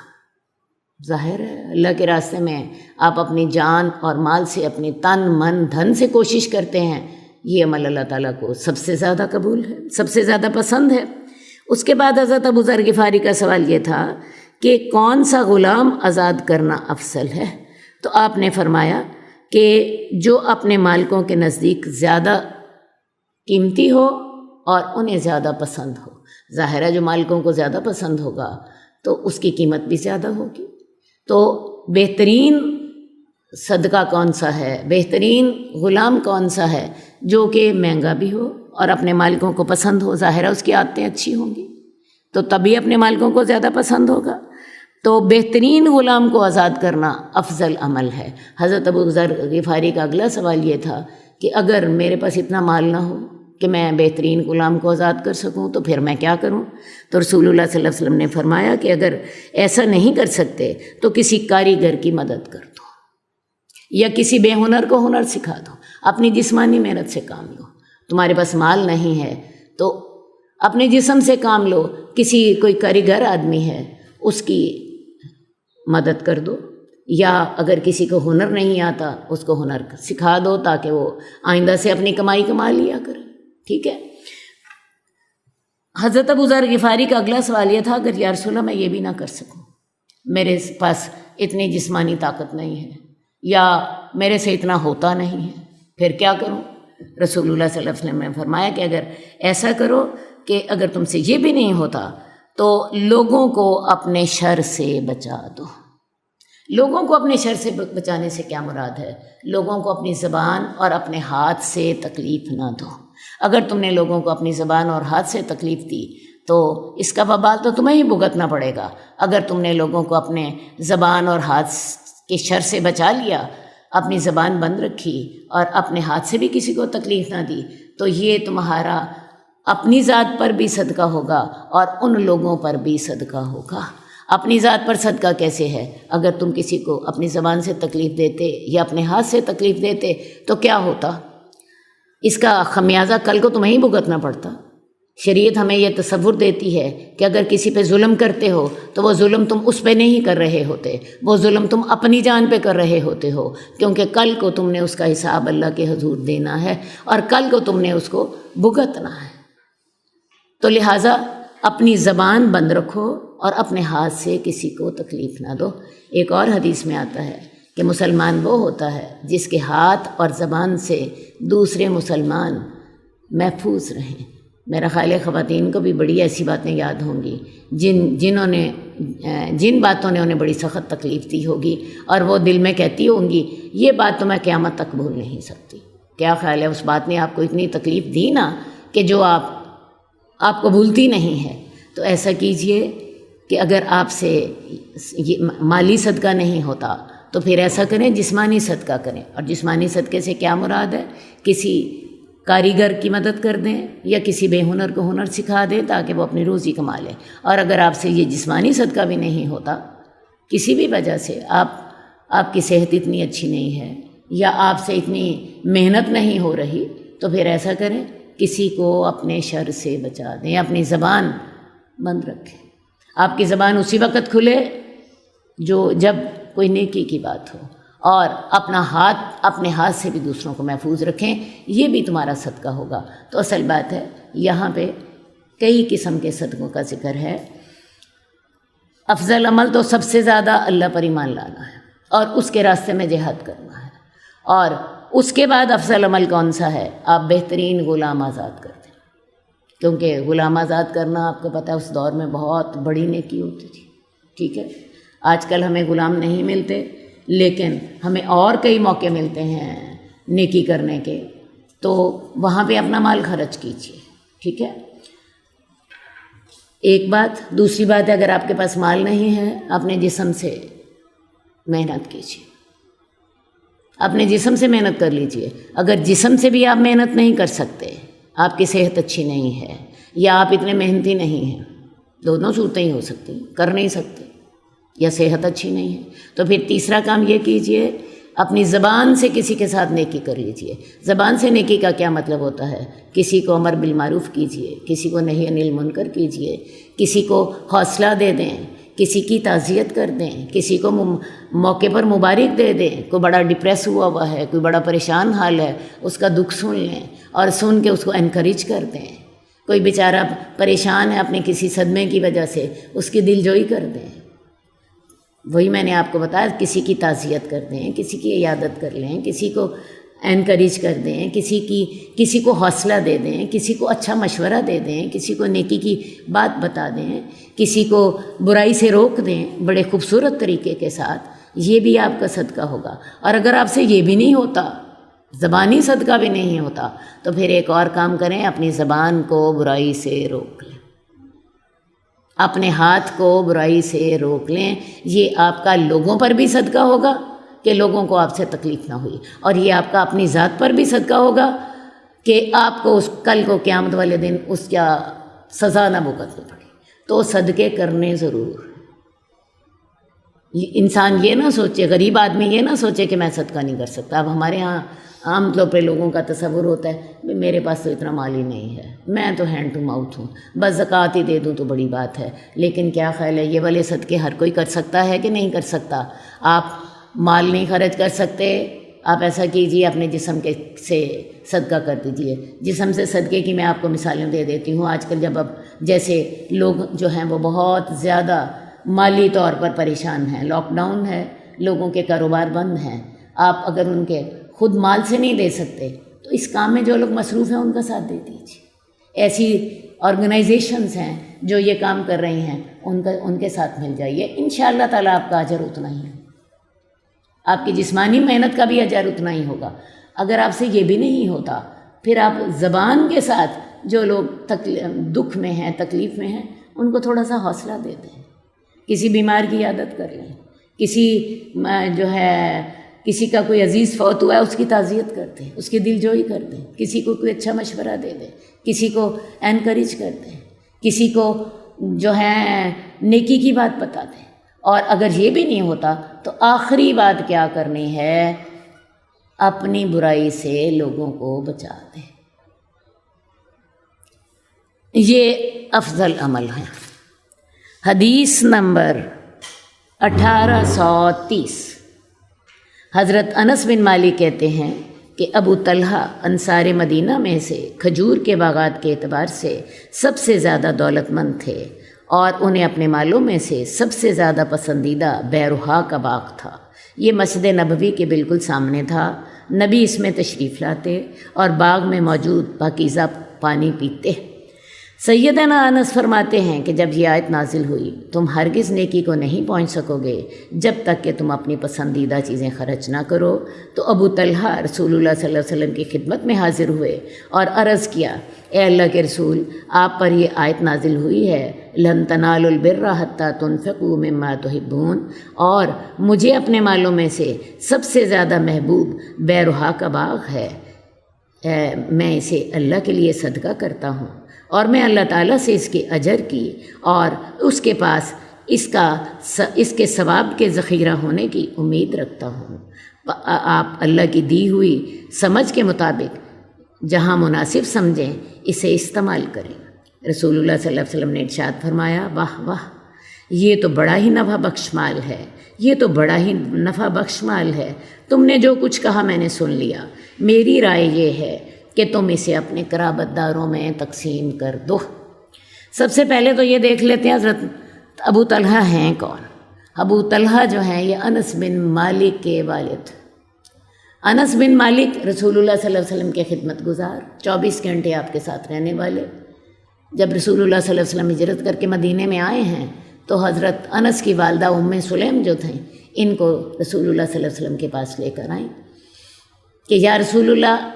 B: ظاہر ہے اللہ کے راستے میں آپ اپنی جان اور مال سے، اپنی تن من دھن سے کوشش کرتے ہیں، یہ عمل اللہ تعالیٰ کو سب سے زیادہ قبول ہے، سب سے زیادہ پسند ہے۔ اس کے بعد حضرت ابو ذر غفاری کا سوال یہ تھا کہ کون سا غلام آزاد کرنا افضل ہے؟ تو آپ نے فرمایا کہ جو اپنے مالکوں کے نزدیک زیادہ قیمتی ہو اور انہیں زیادہ پسند ہو۔ ظاہر ہے جو مالکوں کو زیادہ پسند ہوگا تو اس کی قیمت بھی زیادہ ہوگی۔ تو بہترین صدقہ کون سا ہے، بہترین غلام کون سا ہے؟ جو کہ مہنگا بھی ہو اور اپنے مالکوں کو پسند ہو، ظاہر ہے اس کی عادتیں اچھی ہوں گی تو تبھی اپنے مالکوں کو زیادہ پسند ہوگا۔ تو بہترین غلام کو آزاد کرنا افضل عمل ہے۔ حضرت ابو ذر غفاری کا اگلا سوال یہ تھا کہ اگر میرے پاس اتنا مال نہ ہو کہ میں بہترین غلام کو آزاد کر سکوں تو پھر میں کیا کروں؟ تو رسول اللہ صلی اللہ علیہ وسلم نے فرمایا کہ اگر ایسا نہیں کر سکتے تو کسی کاریگر کی مدد کر دو یا کسی بے ہنر کو ہنر سکھا دو، اپنی جسمانی محنت سے کام لو۔ تمہارے پاس مال نہیں ہے تو اپنے جسم سے کام لو، کوئی کاریگر آدمی ہے اس کی مدد کر دو، یا اگر کسی کو ہنر نہیں آتا اس کو ہنر سکھا دو تاکہ وہ آئندہ سے اپنی کمائی کما لیا کرے۔ ٹھیک ہے۔ حضرت ابو ذر غفاری کا اگلا سوال یہ تھا اگر یا رسول اللہ میں یہ بھی نہ کر سکوں، میرے پاس اتنی جسمانی طاقت نہیں ہے یا میرے سے اتنا ہوتا نہیں ہے، پھر کیا کروں؟ رسول اللہ صلی اللہ علیہ وسلم نے فرمایا کہ اگر ایسا کرو کہ اگر تم سے یہ بھی نہیں ہوتا تو لوگوں کو اپنے شر سے بچا دو۔ لوگوں کو اپنے شر سے بچانے سے کیا مراد ہے؟ لوگوں کو اپنی زبان اور اپنے ہاتھ سے تکلیف نہ دو۔ اگر تم نے لوگوں کو اپنی زبان اور ہاتھ سے تکلیف دی تو اس کا وبال تو تمہیں ہی بھگتنا پڑے گا۔ اگر تم نے لوگوں کو اپنے زبان اور ہاتھ کے شر سے بچا لیا، اپنی زبان بند رکھی اور اپنے ہاتھ سے بھی کسی کو تکلیف نہ دی تو یہ تمہارا اپنی ذات پر بھی صدقہ ہوگا اور ان لوگوں پر بھی صدقہ ہوگا۔ اپنی ذات پر صدقہ کیسے ہے؟ اگر تم کسی کو اپنی زبان سے تکلیف دیتے یا اپنے ہاتھ سے تکلیف دیتے تو کیا ہوتا؟ اس کا خمیازہ کل کو تمہیں ہی بھگتنا پڑتا۔ شریعت ہمیں یہ تصور دیتی ہے کہ اگر کسی پہ ظلم کرتے ہو تو وہ ظلم تم اس پہ نہیں کر رہے ہوتے، وہ ظلم تم اپنی جان پہ کر رہے ہوتے ہو، کیونکہ کل کو تم نے اس کا حساب اللہ کے حضور دینا ہے اور کل کو تم نے اس کو بھگتنا ہے۔ تو لہٰذا اپنی زبان بند رکھو اور اپنے ہاتھ سے کسی کو تکلیف نہ دو۔ ایک اور حدیث میں آتا ہے کہ مسلمان وہ ہوتا ہے جس کے ہاتھ اور زبان سے دوسرے مسلمان محفوظ رہیں۔ میرا خیال ہے خواتین کو بھی بڑی ایسی باتیں یاد ہوں گی جن باتوں نے انہیں بڑی سخت تکلیف دی ہوگی اور وہ دل میں کہتی ہوں گی یہ بات تو میں قیامت تک بھول نہیں سکتی۔ کیا خیال ہے اس بات نے آپ کو اتنی تکلیف دی نا کہ جو آپ کو بھولتی نہیں ہے؟ تو ایسا کیجئے کہ اگر آپ سے مالی صدقہ نہیں ہوتا تو پھر ایسا کریں جسمانی صدقہ کریں۔ اور جسمانی صدقے سے کیا مراد ہے؟ کسی کاریگر کی مدد کر دیں یا کسی بے ہنر کو ہنر سکھا دیں تاکہ وہ اپنی روزی کما لے۔ اور اگر آپ سے یہ جسمانی صدقہ بھی نہیں ہوتا، کسی بھی وجہ سے آپ کی صحت اتنی اچھی نہیں ہے یا آپ سے اتنی محنت نہیں ہو رہی، تو پھر ایسا کریں کسی کو اپنے شر سے بچا دیں، اپنی زبان بند رکھیں۔ آپ کی زبان اسی وقت کھلے جب کوئی نیکی کی بات ہو، اور اپنے ہاتھ سے بھی دوسروں کو محفوظ رکھیں، یہ بھی تمہارا صدقہ ہوگا۔ تو اصل بات ہے یہاں پہ کئی قسم کے صدقوں کا ذکر ہے۔ افضل عمل تو سب سے زیادہ اللہ پر ایمان لانا ہے اور اس کے راستے میں جہاد کرنا ہے، اور اس کے بعد افضل عمل کون سا ہے؟ آپ بہترین غلام آزاد کر دیں، کیونکہ غلام آزاد کرنا آپ کو پتہ ہے اس دور میں بہت بڑی نیکی ہوتی تھی۔ ٹھیک ہے، آج کل ہمیں غلام نہیں ملتے، لیکن ہمیں اور کئی موقع ملتے ہیں نیکی کرنے کے، تو وہاں پہ اپنا مال خرچ کیجیے۔ ٹھیک ہے، ایک بات۔ دوسری بات ہے اگر آپ کے پاس مال نہیں ہے، اپنے جسم سے محنت کیجیے، اپنے جسم سے محنت کر لیجئے۔ اگر جسم سے بھی آپ محنت نہیں کر سکتے، آپ کی صحت اچھی نہیں ہے یا آپ اتنے محنتی نہیں ہیں، دونوں صورتیں ہی ہو سکتی، کر نہیں سکتے یا صحت اچھی نہیں ہے، تو پھر تیسرا کام یہ کیجئے اپنی زبان سے کسی کے ساتھ نیکی کر لیجئے۔ زبان سے نیکی کا کیا مطلب ہوتا ہے؟ کسی کو امر بالمعروف کیجئے، کسی کو نہی عن المنکر کیجئے، کسی کو حوصلہ دے دیں، کسی کی تعزیت کر دیں، کسی کو موقع پر مبارک دے دیں۔ کوئی بڑا ڈپریس ہوا ہے، کوئی بڑا پریشان حال ہے، اس کا دکھ سن لیں اور سن کے اس کو انکریج کر دیں۔ کوئی بیچارہ پریشان ہے اپنے کسی صدمے کی وجہ سے، اس کی دل جوئی کر دیں۔ وہی میں نے آپ کو بتایا، کسی کی تعزیت کر دیں، کسی کی عیادت کر لیں، کسی کو انکریج کر دیں، کسی کو حوصلہ دے دیں، کسی کو اچھا مشورہ دے دیں، کسی کو نیکی کی بات بتا دیں، کسی کو برائی سے روک دیں بڑے خوبصورت طریقے کے ساتھ، یہ بھی آپ کا صدقہ ہوگا۔ اور اگر آپ سے یہ بھی نہیں ہوتا، زبانی صدقہ بھی نہیں ہوتا، تو پھر ایک اور کام کریں، اپنی زبان کو برائی سے روک لیں، اپنے ہاتھ کو برائی سے روک لیں۔ یہ آپ کا لوگوں پر بھی صدقہ ہوگا کہ لوگوں کو آپ سے تکلیف نہ ہوئی، اور یہ آپ کا اپنی ذات پر بھی صدقہ ہوگا کہ آپ کو کل کو قیامت والے دن اس کا سزا نہ بھگتنی پڑے۔ تو صدقے کرنے ضرور۔ انسان یہ نہ سوچے، غریب آدمی یہ نہ سوچے کہ میں صدقہ نہیں کر سکتا۔ اب ہمارے ہاں عام طور پہ لوگوں کا تصور ہوتا ہے میرے پاس تو اتنا مال ہی نہیں ہے، میں تو ہینڈ ٹو ماؤتھ ہوں، بس زکوٰۃ ہی دے دوں تو بڑی بات ہے۔ لیکن کیا خیال ہے، یہ والے صدقے ہر کوئی کر سکتا ہے کہ نہیں کر سکتا؟ آپ مال نہیں خرچ کر سکتے، آپ ایسا کیجئے اپنے جسم سے صدقہ کر دیجئے۔ جسم سے صدقے کی میں آپ کو مثالیں دے دیتی ہوں۔ آج کل اب جیسے لوگ جو ہیں وہ بہت زیادہ مالی طور پر پریشان ہیں، لاک ڈاؤن ہے، لوگوں کے کاروبار بند ہیں، آپ اگر ان کے خود مال سے نہیں دے سکتے تو اس کام میں جو لوگ مصروف ہیں ان کا ساتھ دے دیجیے۔ ایسی آرگنائزیشنز ہیں جو یہ کام کر رہی ہیں، ان کے ساتھ مل جائیے، انشاءاللہ تعالیٰ آپ کا اجر اتنا ہی ہے، آپ کی جسمانی محنت کا بھی اجر اتنا ہی ہوگا۔ اگر آپ سے یہ بھی نہیں ہوتا، پھر آپ زبان کے ساتھ جو لوگ دکھ میں ہیں، تکلیف میں ہیں، ان کو تھوڑا سا حوصلہ دے دیں، کسی بیمار کی عیادت کر لیں، کسی کا کوئی عزیز فوت ہوا ہے اس کی تعزیت کر دیں، اس کی دل جوئی کر دیں، کسی کو کوئی اچھا مشورہ دے دیں، کسی کو انکریج کر دیں، کسی کو جو ہے نیکی کی بات بتا دیں۔ اور اگر یہ بھی نہیں ہوتا تو آخری بات کیا کرنی ہے، اپنی برائی سے لوگوں کو بچا دے۔ یہ افضل عمل ہے۔ حدیث نمبر 1830، حضرت انس بن مالک کہتے ہیں کہ ابو طلحہ انصار مدینہ میں سے کھجور کے باغات کے اعتبار سے سب سے زیادہ دولت مند تھے، اور انہیں اپنے مالوں میں سے سب سے زیادہ پسندیدہ بیروحا کا باغ تھا۔ یہ مسجد نبوی کے بالکل سامنے تھا۔ نبی اس میں تشریف لاتے اور باغ میں موجود پاکیزہ پانی پیتے۔ سیدنا انس فرماتے ہیں کہ جب یہ آیت نازل ہوئی، تم ہرگز نیکی کو نہیں پہنچ سکو گے جب تک کہ تم اپنی پسندیدہ چیزیں خرچ نہ کرو، تو ابو طلحہ رسول اللہ صلی اللہ علیہ وسلم کی خدمت میں حاضر ہوئے اور عرض کیا، اے اللہ کے رسول، آپ پر یہ آیت نازل ہوئی ہے، لن تنالوا البر حتی تنفقوا مما تحبون، اور مجھے اپنے مالوں میں سے سب سے زیادہ محبوب بیروحا کا باغ ہے، میں اسے اللہ کے لیے صدقہ کرتا ہوں، اور میں اللہ تعالیٰ سے اس کے اجر کی اور اس کے پاس اس کے ثواب کے ذخیرہ ہونے کی امید رکھتا ہوں۔ آپ اللہ کی دی ہوئی سمجھ کے مطابق جہاں مناسب سمجھیں اسے استعمال کریں۔ رسول اللہ صلی اللہ علیہ وسلم نے ارشاد فرمایا، واہ واہ، یہ تو بڑا ہی نفع بخش مال ہے، یہ تو بڑا ہی نفع بخش مال ہے، تم نے جو کچھ کہا میں نے سن لیا، میری رائے یہ ہے کہ تم اسے اپنے قرابت داروں میں تقسیم کر دو۔ سب سے پہلے تو یہ دیکھ لیتے ہیں حضرت ابو طلحہ ہیں کون۔ ابو طلحہ جو ہیں یہ انس بن مالک کے والد۔ انس بن مالک رسول اللہ صلی اللہ علیہ وسلم کے خدمت گزار، 24 گھنٹے آپ کے ساتھ رہنے والے۔ جب رسول اللہ صلی اللہ علیہ وسلم ہجرت کر کے مدینے میں آئے ہیں تو حضرت انس کی والدہ ام سلیم جو تھیں، ان کو رسول اللہ صلی اللہ علیہ وسلم کے پاس لے کر آئیں کہ یا رسول اللہ،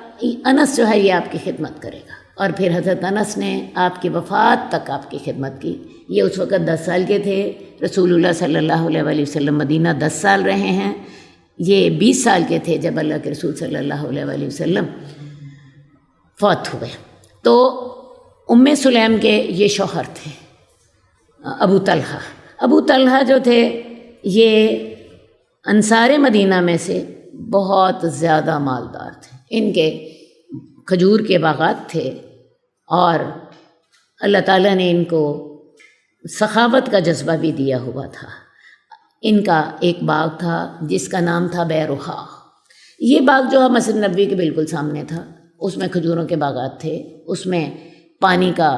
B: انس جو ہے یہ آپ کی خدمت کرے گا۔ اور پھر حضرت انس نے آپ کی وفات تک آپ کی خدمت کی۔ یہ اس وقت 10 سال کے تھے، رسول اللہ صلی اللہ علیہ وسلم مدینہ 10 سال رہے ہیں، یہ 20 سال کے تھے جب اللہ کے رسول صلی اللہ علیہ وسلم فوت ہوئے۔ تو ام سلیم کے یہ شوہر تھے ابو طلحہ۔ ابو طلحہ جو تھے یہ انصار مدینہ میں سے بہت زیادہ مالدار تھے، ان کے کھجور کے باغات تھے، اور اللہ تعالیٰ نے ان کو سخاوت کا جذبہ بھی دیا ہوا تھا۔ ان کا ایک باغ تھا جس کا نام تھا بیروحا۔ یہ باغ جو ہے مسجد نبوی کے بالکل سامنے تھا، اس میں کھجوروں کے باغات تھے، اس میں پانی کا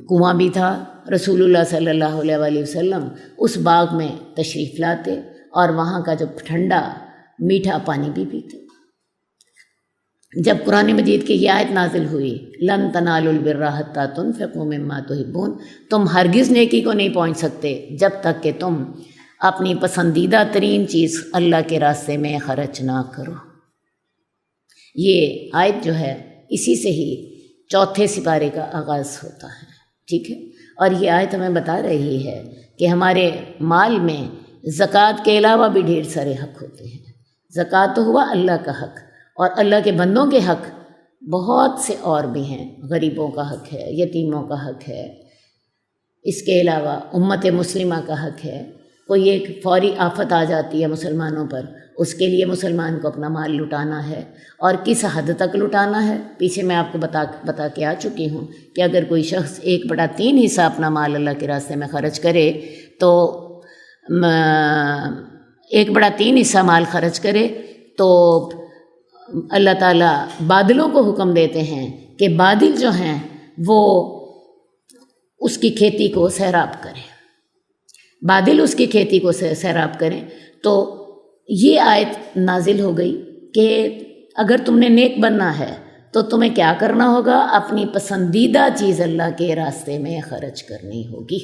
B: کنواں بھی تھا۔ رسول اللہ صلی اللہ علیہ وسلم اس باغ میں تشریف لاتے اور وہاں کا جو ٹھنڈا میٹھا پانی بھی پیتے۔ جب قرآن مجید کی یہ آیت نازل ہوئی، لن تنالوا البر حتی تنفقوا مما تحبون، تم ہرگز نیکی کو نہیں پہنچ سکتے جب تک کہ تم اپنی پسندیدہ ترین چیز اللہ کے راستے میں خرچ نہ کرو۔ یہ آیت جو ہے اسی سے ہی 4 سپارے کا آغاز ہوتا ہے، ٹھیک ہے؟ اور یہ آیت ہمیں بتا رہی ہے کہ ہمارے مال میں زکوٰۃ کے علاوہ بھی ڈھیر سارے حق ہوتے ہیں۔ زکوٰۃ تو ہوا اللہ کا حق، اور اللہ کے بندوں کے حق بہت سے اور بھی ہیں۔ غریبوں کا حق ہے، یتیموں کا حق ہے، اس کے علاوہ امت مسلمہ کا حق ہے۔ کوئی ایک فوری آفت آ جاتی ہے مسلمانوں پر، اس کے لیے مسلمان کو اپنا مال لٹانا ہے، اور کس حد تک لٹانا ہے پیچھے میں آپ کو بتا کے آ چکی ہوں کہ اگر کوئی شخص 1/3 حصہ اپنا مال اللہ کے راستے میں خرچ کرے تو 1/3 حصہ مال خرچ کرے تو اللہ تعالیٰ بادلوں کو حکم دیتے ہیں کہ بادل جو ہیں وہ اس کی کھیتی کو سیراب کریں، بادل اس کی کھیتی کو سیراب کریں۔ تو یہ آیت نازل ہو گئی کہ اگر تم نے نیک بننا ہے تو تمہیں کیا کرنا ہوگا؟ اپنی پسندیدہ چیز اللہ کے راستے میں خرچ کرنی ہوگی۔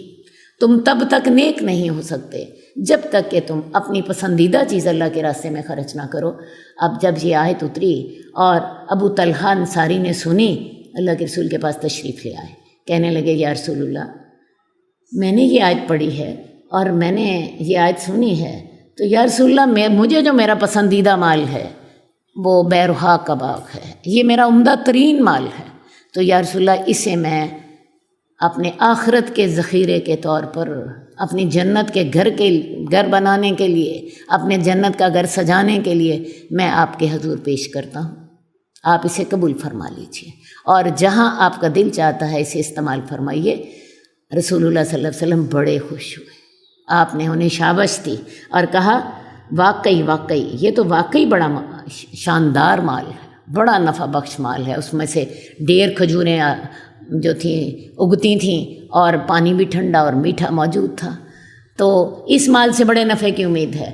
B: تم تب تک نیک نہیں ہو سکتے جب تک کہ تم اپنی پسندیدہ چیز اللہ کے راستے میں خرچ نہ کرو۔ اب جب یہ آیت اتری اور ابو طلحہ انصاری نے سنی، اللہ کے رسول کے پاس تشریف لے آئے، کہنے لگے یا رسول اللہ، میں نے یہ آیت پڑھی ہے اور میں نے یہ آیت سنی ہے، تو یا رسول اللہ مجھے جو میرا پسندیدہ مال ہے وہ بیروحا کا باغ ہے، یہ میرا عمدہ ترین مال ہے، تو یا رسول اللہ اسے میں اپنے آخرت کے ذخیرے کے طور پر اپنی جنت کے گھر بنانے کے لیے، اپنے جنت کا گھر سجانے کے لیے میں آپ کے حضور پیش کرتا ہوں، آپ اسے قبول فرما لیجیے، اور جہاں آپ کا دل چاہتا ہے اسے استعمال فرمائیے۔ رسول اللہ صلی اللہ علیہ وسلم بڑے خوش ہوئے، آپ نے انہیں شابش دی اور کہا واقعی یہ تو واقعی بڑا شاندار مال ہے، بڑا نفع بخش مال ہے، اس میں سے ڈیر کھجوریں جو تھیں اگتی تھیں اور پانی بھی ٹھنڈا اور میٹھا موجود تھا، تو اس مال سے بڑے نفع کی امید ہے۔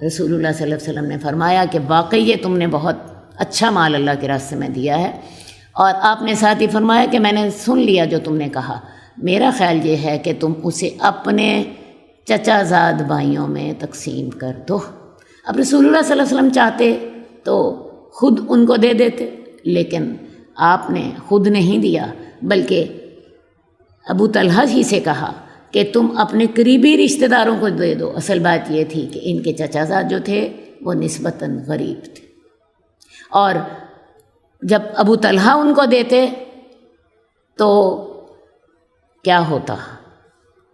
B: رسول اللہ صلی اللہ علیہ وسلم نے فرمایا کہ واقعی یہ تم نے بہت اچھا مال اللہ کے راستے میں دیا ہے، اور آپ نے ساتھ ہی فرمایا کہ میں نے سن لیا جو تم نے کہا، میرا خیال یہ ہے کہ تم اسے اپنے چچا زاد بھائیوں میں تقسیم کر دو۔ اب رسول اللہ صلی اللہ علیہ وسلم چاہتے تو خود ان کو دے دیتے، لیکن آپ نے خود نہیں دیا، بلکہ ابو طلحہ ہی سے کہا کہ تم اپنے قریبی رشتہ داروں کو دے دو۔ اصل بات یہ تھی کہ ان کے چچا زاد جو تھے وہ نسبتاً غریب تھے، اور جب ابو طلحہ ان کو دیتے تو کیا ہوتا،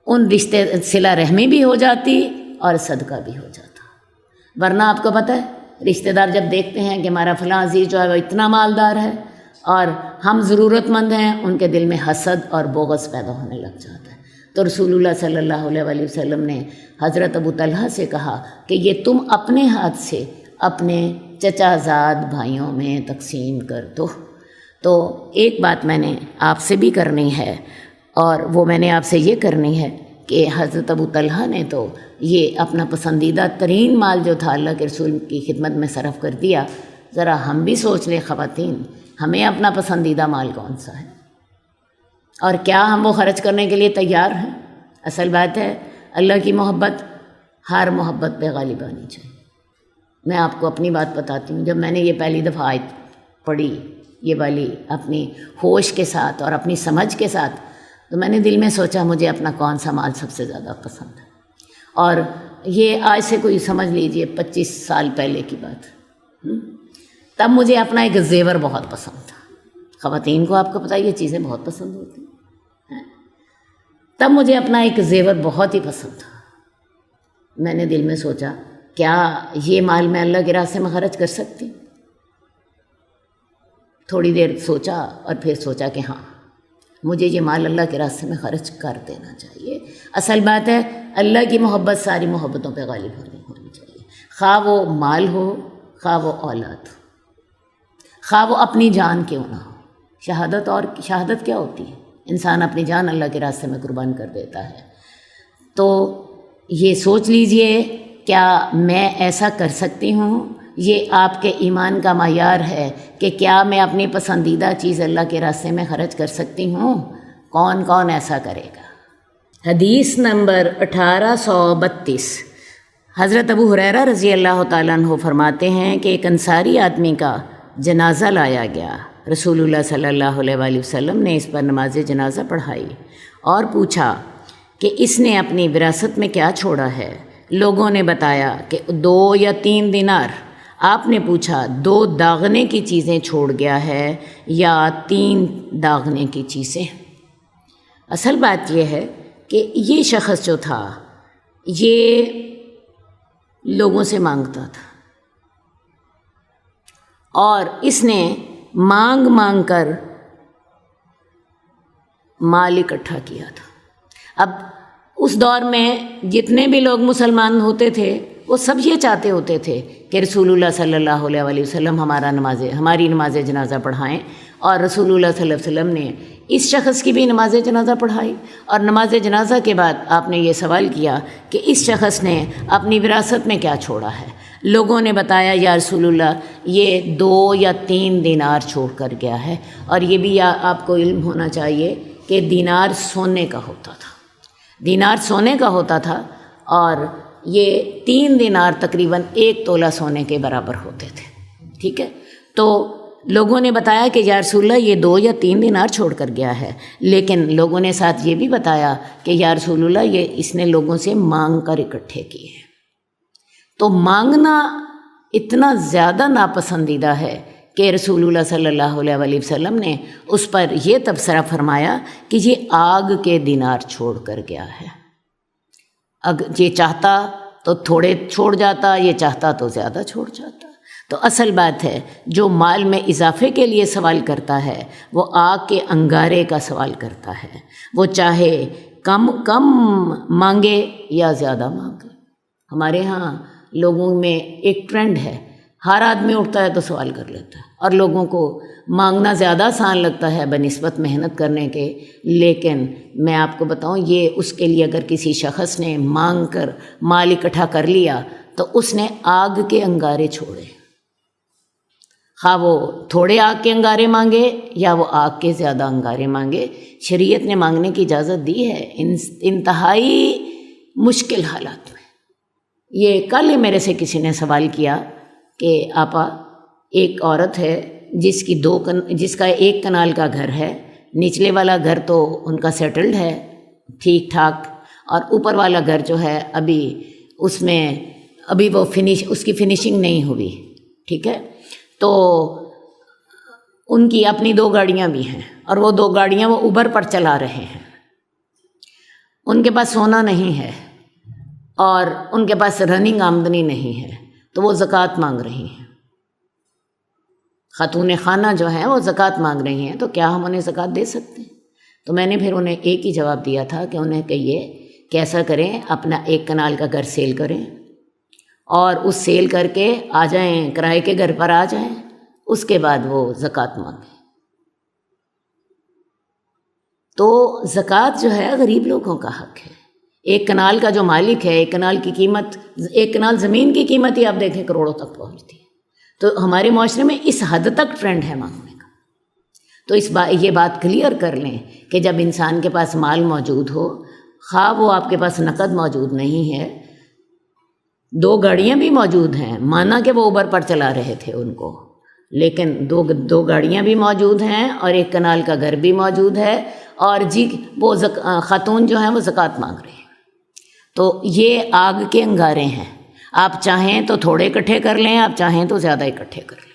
B: ان رشتے صلہ رحمی بھی ہو جاتی اور صدقہ بھی ہو جاتا، ورنہ آپ کو پتہ ہے رشتہ دار جب دیکھتے ہیں کہ ہمارا فلاں عزیز جو ہے وہ اتنا مالدار ہے اور ہم ضرورت مند ہیں، ان کے دل میں حسد اور بغض پیدا ہونے لگ جاتا ہے۔ تو رسول اللہ صلی اللہ علیہ وسلم نے حضرت ابو طلحہ سے کہا کہ یہ تم اپنے ہاتھ سے اپنے چچا زاد بھائیوں میں تقسیم کر دو۔ تو ایک بات میں نے آپ سے بھی کرنی ہے، اور وہ میں نے آپ سے یہ کرنی ہے کہ حضرت ابو طلحہ نے تو یہ اپنا پسندیدہ ترین مال جو تھا اللہ کے رسول کی خدمت میں صرف کر دیا۔ ذرا ہم بھی سوچ لیں خواتین، ہمیں اپنا پسندیدہ مال کون سا ہے، اور کیا ہم وہ خرچ کرنے کے لیے تیار ہیں؟ اصل بات ہے اللہ کی محبت ہر محبت پہ غالب آنی چاہیے۔ میں آپ کو اپنی بات بتاتی ہوں، جب میں نے یہ پہلی دفعہ آیت پڑھی یہ والی اپنی ہوش کے ساتھ اور اپنی سمجھ کے ساتھ، تو میں نے دل میں سوچا مجھے اپنا کون سا مال سب سے زیادہ پسند ہے، اور یہ آج سے کوئی سمجھ لیجئے 25 سال پہلے کی بات۔ تب مجھے اپنا ایک زیور بہت پسند تھا۔ خواتین کو آپ کو پتہ یہ چیزیں بہت پسند ہوتی ہیں۔ تب مجھے اپنا ایک زیور بہت ہی پسند تھا۔ میں نے دل میں سوچا کیا یہ مال میں اللہ کے راستے میں خرچ کر سکتی؟ تھوڑی دیر سوچا اور پھر سوچا کہ ہاں مجھے یہ مال اللہ کے راستے میں خرچ کر دینا چاہیے۔ اصل بات ہے اللہ کی محبت ساری محبتوں پہ غالب ہونی چاہیے، خواہ وہ مال ہو، خواہ وہ اولاد ہو، خواہ وہ اپنی جان کیوں نہ ہو۔ شہادت کیا ہوتی ہے؟ انسان اپنی جان اللہ کے راستے میں قربان کر دیتا ہے۔ تو یہ سوچ لیجئے کیا میں ایسا کر سکتی ہوں؟ یہ آپ کے ایمان کا معیار ہے کہ کیا میں اپنی پسندیدہ چیز اللہ کے راستے میں خرچ کر سکتی ہوں؟ کون کون ایسا کرے گا؟ حدیث نمبر 1832، حضرت ابو ہریرہ رضی اللہ تعالیٰ عنہ فرماتے ہیں کہ ایک انصاری آدمی کا جنازہ لایا گیا۔ رسول اللہ صلی اللہ علیہ وآلہ وسلم نے اس پر نماز جنازہ پڑھائی اور پوچھا کہ اس نے اپنی وراثت میں کیا چھوڑا ہے؟ لوگوں نے بتایا کہ 2 یا 3 دینار۔ آپ نے پوچھا 2 داغنے کی چیزیں چھوڑ گیا ہے یا 3 داغنے کی چیزیں؟ اصل بات یہ ہے کہ یہ شخص جو تھا یہ لوگوں سے مانگتا تھا، اور اس نے مانگ مانگ کر مال اکٹھا کیا تھا۔ اب اس دور میں جتنے بھی لوگ مسلمان ہوتے تھے وہ سب یہ چاہتے ہوتے تھے کہ رسول اللہ صلی اللہ علیہ وآلہ وسلم ہماری نماز جنازہ پڑھائیں، اور رسول اللہ صلی اللہ علیہ وسلم نے اس شخص کی بھی نماز جنازہ پڑھائی۔ اور نماز جنازہ کے بعد آپ نے یہ سوال کیا کہ اس شخص نے اپنی وراثت میں کیا چھوڑا ہے؟ لوگوں نے بتایا یا رسول اللہ یہ 2 یا 3 دینار چھوڑ کر گیا ہے۔ اور یہ بھی آپ کو علم ہونا چاہیے کہ دینار سونے کا ہوتا تھا، دینار سونے کا ہوتا تھا، اور یہ 3 دینار تقریباً 1 تولہ سونے کے برابر ہوتے تھے۔ ٹھیک ہے، تو لوگوں نے بتایا کہ یا رسول اللہ یہ 2 یا 3 دینار چھوڑ کر گیا ہے، لیکن لوگوں نے ساتھ یہ بھی بتایا کہ یا رسول اللہ یہ اس نے لوگوں سے مانگ کر اکٹھے کیے ہیں۔ تو مانگنا اتنا زیادہ ناپسندیدہ ہے کہ رسول اللہ صلی اللہ علیہ وآلہ وسلم نے اس پر یہ تبصرہ فرمایا کہ یہ آگ کے دینار چھوڑ کر گیا ہے۔ یہ چاہتا تو تھوڑے چھوڑ جاتا، یہ چاہتا تو زیادہ چھوڑ جاتا۔ تو اصل بات ہے جو مال میں اضافے کے لیے سوال کرتا ہے وہ آگ کے انگارے کا سوال کرتا ہے، وہ چاہے کم مانگے یا زیادہ مانگے۔ ہمارے ہاں لوگوں میں ایک ٹرینڈ ہے، ہر آدمی اٹھتا ہے تو سوال کر لیتا ہے، اور لوگوں کو مانگنا زیادہ آسان لگتا ہے بنسبت محنت کرنے کے۔ لیکن میں آپ کو بتاؤں، یہ اس کے لیے اگر کسی شخص نے مانگ کر مال اکٹھا کر لیا تو اس نے آگ کے انگارے چھوڑے، خواہ وہ تھوڑے آگ کے انگارے مانگے یا وہ آگ کے زیادہ انگارے مانگے، شریعت نے مانگنے کی اجازت دی ہے انتہائی مشکل حالات میں۔ یہ کل ہی میرے سے کسی نے سوال کیا کہ آپا ایک عورت ہے جس کا 1 کنال کا گھر ہے، نچلے والا گھر تو ان کا سیٹلڈ ہے ٹھیک ٹھاک، اور اوپر والا گھر جو ہے ابھی وہ اس کی فنیشنگ نہیں ہوئی، ٹھیک ہے، تو ان کی اپنی 2 گاڑیاں بھی ہیں، اور وہ 2 گاڑیاں وہ اوبر پر چلا رہے ہیں، ان کے پاس سونا نہیں ہے اور ان کے پاس رننگ آمدنی نہیں ہے، تو وہ زکوٰۃ مانگ رہی ہیں، خاتون خانہ جو ہیں وہ زکوٰۃ مانگ رہی ہیں، تو کیا ہم انہیں زکوٰۃ دے سکتے ہیں؟ تو میں نے پھر انہیں ایک ہی جواب دیا تھا کہ انہیں کہیے کہ ایسا کریں، اپنا 1 کنال کا گھر سیل کریں اور اس سیل کر کے آ جائیں، کرائے کے گھر پر آ جائیں، اس کے بعد وہ زکوٰۃ مانگیں۔ تو زکوٰۃ جو ہے غریب لوگوں کا حق ہے۔ 1 کنال کا جو مالک ہے، 1 کنال کی قیمت، 1 کنال زمین کی قیمت ہی آپ دیکھیں کروڑوں تک پہنچتی ہے۔ تو ہمارے معاشرے میں اس حد تک ٹرینڈ ہے مانگنے کا۔ تو یہ بات کلیئر کر لیں کہ جب انسان کے پاس مال موجود ہو، خواہ وہ آپ کے پاس نقد موجود نہیں ہے، 2 گاڑیاں بھی موجود ہیں، مانا کہ وہ اوبر پر چلا رہے تھے ان کو، لیکن 2 گاڑیاں بھی موجود ہیں اور 1 کنال کا گھر بھی موجود ہے، اور وہ خاتون جو ہیں وہ زکوٰۃ مانگ رہے ہیں۔ تو یہ آگ کے انگارے ہیں، آپ چاہیں تو تھوڑے اکٹھے کر لیں، آپ چاہیں تو زیادہ اکٹھے کر لیں۔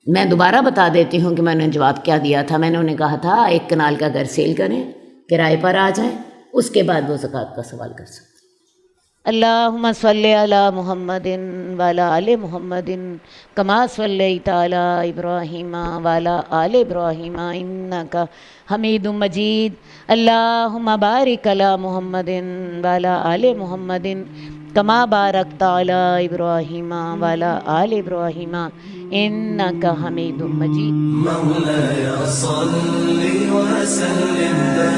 B: میں دوبارہ بتا دیتی ہوں کہ میں نے جواب کیا دیا تھا۔ میں نے انہیں کہا تھا 1 کنال کا گھر سیل کریں، کرائے پر آ جائیں، اس کے بعد وہ زکوٰۃ کا سوال کر سکتے ہیں۔ اللہم صلی علی محمد وعلی آل محمد کما صلیت علی ابراہیم وعلی آل ابراہیم انک حمید مجید۔ اللہم بارک علی محمد وعلی آل محمد کما بارکت علی ابراہیم وعلی آل ابراہیم انک حمید مجید۔
C: مولاي صل وسلم